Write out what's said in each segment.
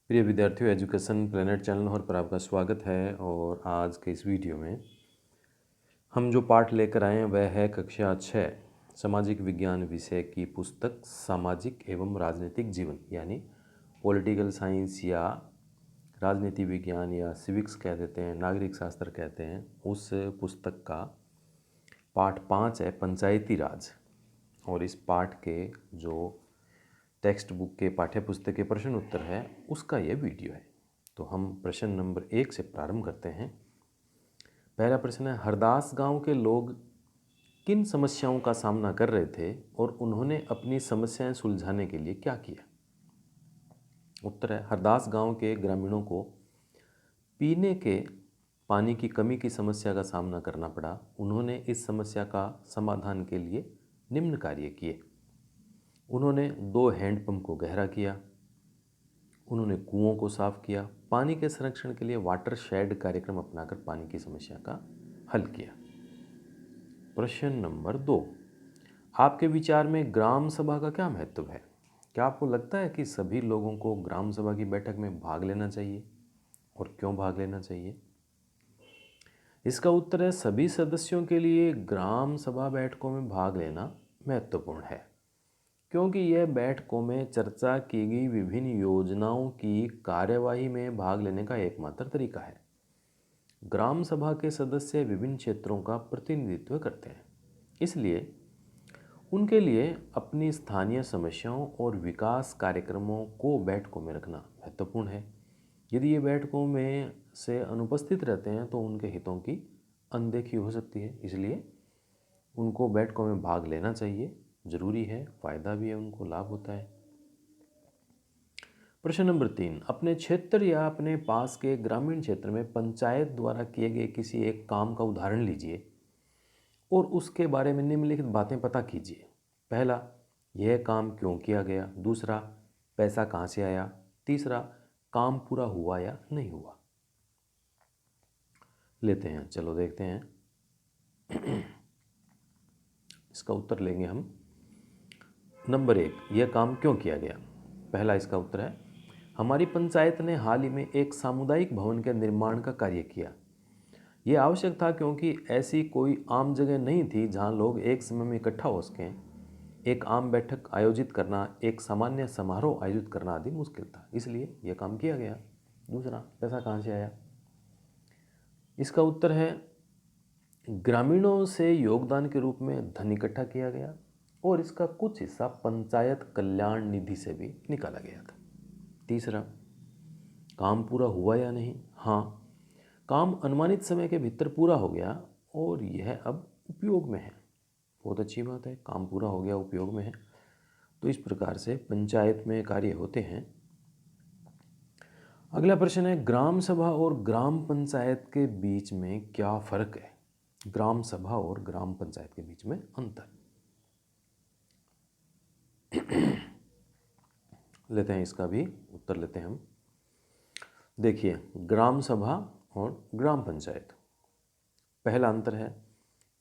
प्रिय विद्यार्थियों, education planet channel पर आपका स्वागत है। और आज के इस वीडियो में हम जो पाठ लेकर आए हैं वह है कक्षा 6 सामाजिक विज्ञान विषय की पुस्तक सामाजिक एवं राजनीतिक जीवन, यानी पॉलिटिकल साइंस या राजनीति विज्ञान या सिविक्स कह देते हैं, नागरिक शास्त्र कहते हैं। उस पुस्तक का पाठ 5 है पंचायती राज। और इस पाठ के जो टेक्स्ट बुक के पाठ्य पुस्तक के प्रश्न उत्तर है उसका यह वीडियो है। तो हम प्रश्न नंबर 1 से प्रारंभ करते हैं। पहला प्रश्न है, हरदास गांव के लोग किन समस्याओं का सामना कर रहे थे और उन्होंने अपनी समस्याएं सुलझाने के लिए क्या किया। उत्तर है, हरदास गांव के ग्रामीणों को पीने के पानी की कमी की समस्या का सामना करना पड़ा। उन्होंने इस समस्या का समाधान के लिए निम्न कार्य किए। उन्होंने 2 हैंडपंप को गहरा किया, उन्होंने कुओं को साफ किया, पानी के संरक्षण के लिए वाटर शेड कार्यक्रम अपनाकर पानी की समस्या का हल किया। प्रश्न नंबर 2, आपके विचार में ग्राम सभा का क्या महत्व है। क्या आपको लगता है कि सभी लोगों को ग्राम सभा की बैठक में भाग लेना चाहिए और क्यों भाग लेना चाहिए। इसका उत्तर है, सभी सदस्यों के लिए ग्राम सभा बैठकों में भाग लेना महत्वपूर्ण है, क्योंकि यह बैठकों में चर्चा की गई विभिन्न योजनाओं की कार्यवाही में भाग लेने का एकमात्र तरीका है। ग्राम सभा के सदस्य विभिन्न क्षेत्रों का प्रतिनिधित्व करते हैं, इसलिए उनके लिए अपनी स्थानीय समस्याओं और विकास कार्यक्रमों को बैठकों में रखना महत्वपूर्ण है। यदि ये बैठकों में से अनुपस्थित रहते हैं तो उनके हितों की अनदेखी हो सकती है, इसलिए उनको बैठकों में भाग लेना चाहिए। जरूरी है, फायदा भी है, उनको लाभ होता है। प्रश्न नंबर 3, अपने क्षेत्र या अपने पास के ग्रामीण क्षेत्र में पंचायत द्वारा किए गए किसी एक काम का उदाहरण लीजिए और उसके बारे में निम्नलिखित बातें पता कीजिए। पहला, यह काम क्यों किया गया। दूसरा, पैसा कहाँ से आया। तीसरा, काम पूरा हुआ या नहीं हुआ। लेते हैं, चलो देखते हैं। इसका उत्तर लेंगे हम। नंबर 1, यह काम क्यों किया गया। पहला इसका उत्तर है, हमारी पंचायत ने हाल ही में एक सामुदायिक भवन के निर्माण का कार्य किया। यह आवश्यक था क्योंकि ऐसी कोई आम जगह नहीं थी जहां लोग एक समय में इकट्ठा हो सकें। एक आम बैठक आयोजित करना, एक सामान्य समारोह आयोजित करना आदि मुश्किल था, इसलिए यह काम किया गया। दूसरा, पैसा कहाँ से आया। इसका उत्तर है, ग्रामीणों से योगदान के रूप में धन इकट्ठा किया गया और इसका कुछ हिस्सा पंचायत कल्याण निधि से भी निकाला गया था। तीसरा, काम पूरा हुआ या नहीं। हाँ, काम अनुमानित समय के भीतर पूरा हो गया और यह अब उपयोग में है। बहुत अच्छी बात है, काम पूरा हो गया, उपयोग में है। तो इस प्रकार से पंचायत में कार्य होते हैं। अगला प्रश्न है, ग्राम सभा और ग्राम पंचायत के बीच में क्या फर्क है। ग्राम सभा और ग्राम पंचायत के बीच में अंतर। लेते हैं, इसका भी उत्तर लेते हैं हम। देखिए, ग्राम सभा और ग्राम पंचायत। पहला अंतर है,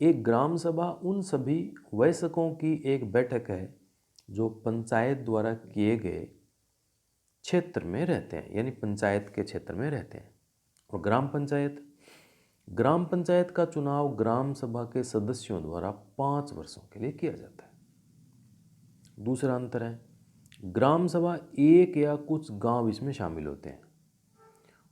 एक ग्राम सभा उन सभी वयस्कों की एक बैठक है जो पंचायत द्वारा किए गए क्षेत्र में रहते हैं, यानी पंचायत के क्षेत्र में रहते हैं। और ग्राम पंचायत का चुनाव ग्राम सभा के सदस्यों द्वारा 5 वर्षों के लिए किया जाता है। दूसरा अंतर है, ग्राम सभा एक या कुछ गांव इसमें शामिल होते हैं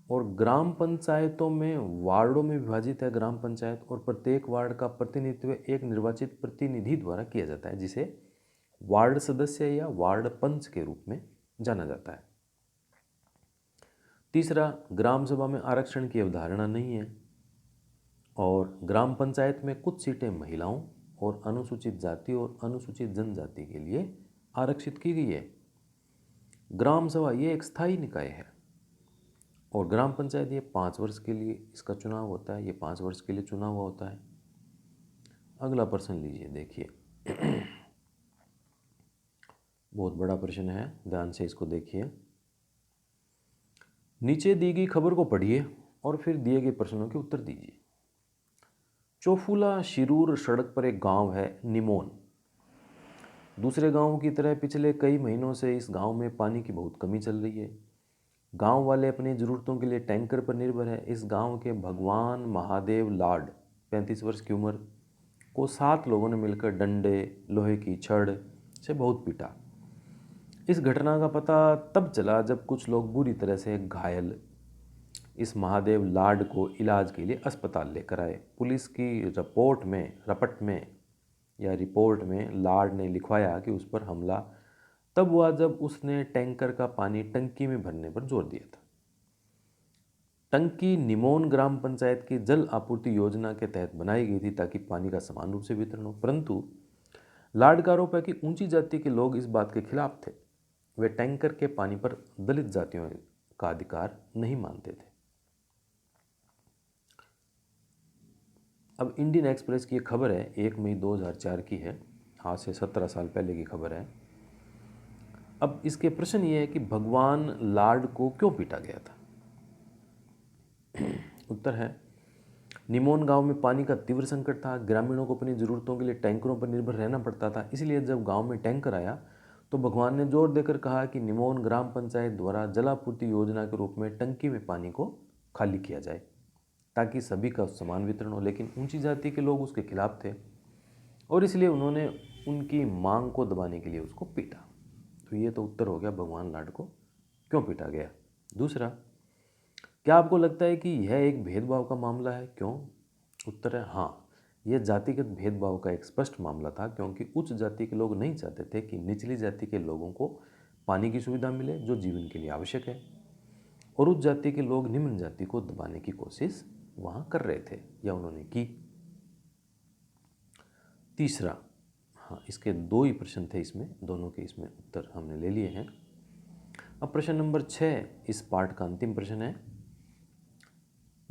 और ग्राम पंचायतों में वार्डों में विभाजित है ग्राम पंचायत, और प्रत्येक वार्ड का प्रतिनिधित्व एक निर्वाचित प्रतिनिधि द्वारा किया जाता है, जिसे वार्ड सदस्य या वार्ड पंच के रूप में जाना जाता है। तीसरा, ग्राम सभा में आरक्षण की अवधारणा नहीं है और ग्राम पंचायत में कुछ सीटें महिलाओं और अनुसूचित जाति और अनुसूचित जनजाति के लिए आरक्षित की गई है। ग्राम सभा ये एक स्थायी निकाय है और ग्राम पंचायत ये 5 वर्ष के लिए इसका चुनाव होता है, ये 5 वर्ष के लिए चुनाव हुआ होता है। अगला प्रश्न लीजिए, देखिए। बहुत बड़ा प्रश्न है, ध्यान से इसको देखिए। नीचे दी गई खबर को पढ़िए और फिर दिए गए प्रश्नों के उत्तर दीजिए। चोफुला शिरूर सड़क पर एक गांव है निमोन। दूसरे गांवों की तरह पिछले कई महीनों से इस गांव में पानी की बहुत कमी चल रही है। गांव वाले अपनी ज़रूरतों के लिए टैंकर पर निर्भर है। इस गांव के भगवान महादेव लाड 35 वर्ष की उम्र को 7 लोगों ने मिलकर डंडे, लोहे की छड़ से बहुत पीटा। इस घटना का पता तब चला जब कुछ लोग बुरी तरह से घायल इस महादेव लाड को इलाज के लिए अस्पताल लेकर आए। पुलिस की रिपोर्ट में लाड ने लिखवाया कि उस पर हमला तब हुआ जब उसने टैंकर का पानी टंकी में भरने पर जोर दिया था। टंकी निमोन ग्राम पंचायत की जल आपूर्ति योजना के तहत बनाई गई थी ताकि पानी का समान रूप से वितरण हो, परंतु लाड का आरोप है कि ऊंची जाति के लोग इस बात के खिलाफ थे। वे टैंकर के पानी पर दलित जातियों का अधिकार नहीं मानते थे। अब इंडियन एक्सप्रेस की एक खबर है, 1 मई 2004 की है, आज से 17 साल पहले की खबर है। अब इसके प्रश्न ये है कि भगवान लाड को क्यों पीटा गया था। उत्तर है, निमोन गांव में पानी का तीव्र संकट था। ग्रामीणों को अपनी ज़रूरतों के लिए टैंकरों पर निर्भर रहना पड़ता था। इसलिए जब गांव में टैंकर आया तो भगवान ने जोर देकर कहा कि निमोन ग्राम पंचायत द्वारा जलापूर्ति योजना के रूप में टंकी में पानी को खाली किया जाए ताकि सभी का समान वितरण हो। लेकिन ऊंची जाति के लोग उसके खिलाफ थे और इसलिए उन्होंने उनकी मांग को दबाने के लिए उसको पीटा। तो ये तो उत्तर हो गया, भगवान लाड को क्यों पीटा गया। दूसरा, क्या आपको लगता है कि यह एक भेदभाव का मामला है? क्यों? उत्तर है हाँ, यह जातिगत भेदभाव का एक स्पष्ट मामला था, क्योंकि उच्च जाति के लोग नहीं चाहते थे कि निचली जाति के लोगों को पानी की सुविधा मिले जो जीवन के लिए आवश्यक है, और उच्च जाति के लोग निम्न जाति को दबाने की कोशिश वहां कर रहे थे या उन्होंने की। तीसरा, हाँ, इसके 2 ही प्रश्न थे, इसमें दोनों के इसमें उत्तर हमने ले लिए हैं। अब प्रश्न नंबर 6 इस पाठ का अंतिम प्रश्न है,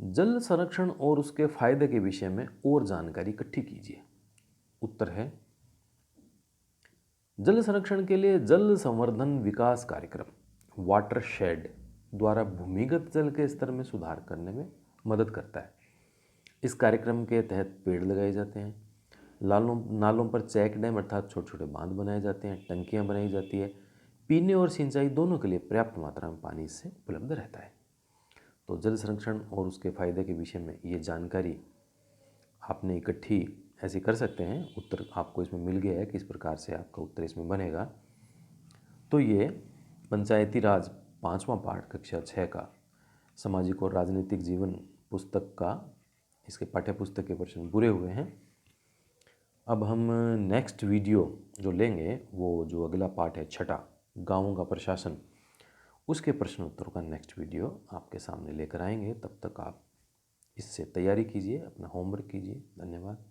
जल संरक्षण और उसके फायदे के विषय में और जानकारी इकट्ठी कीजिए। उत्तर है, जल संरक्षण के लिए जल संवर्धन विकास कार्यक्रम वाटरशेड द्वारा भूमिगत जल के स्तर में सुधार करने में मदद करता है। इस कार्यक्रम के तहत पेड़ लगाए जाते हैं, नालों पर चेक डैम अर्थात छोटे छोटे बांध बनाए जाते हैं, टंकियां बनाई जाती है, पीने और सिंचाई दोनों के लिए पर्याप्त मात्रा में पानी इससे उपलब्ध रहता है। तो जल संरक्षण और उसके फायदे के विषय में ये जानकारी आपने इकट्ठी ऐसे कर सकते हैं। उत्तर आपको इसमें मिल गया है, किस प्रकार से आपका उत्तर इसमें बनेगा। तो ये पंचायती राज 5वां पाठ कक्षा 6 का सामाजिक और राजनीतिक जीवन पुस्तक का इसके पाठ्य पुस्तक के प्रश्न पूरे हुए हैं। अब हम नेक्स्ट वीडियो जो लेंगे वो जो अगला पाठ है 6ठा गाँवों का प्रशासन, उसके प्रश्न उत्तरों का नेक्स्ट वीडियो आपके सामने लेकर आएंगे। तब तक आप इससे तैयारी कीजिए, अपना होमवर्क कीजिए। धन्यवाद।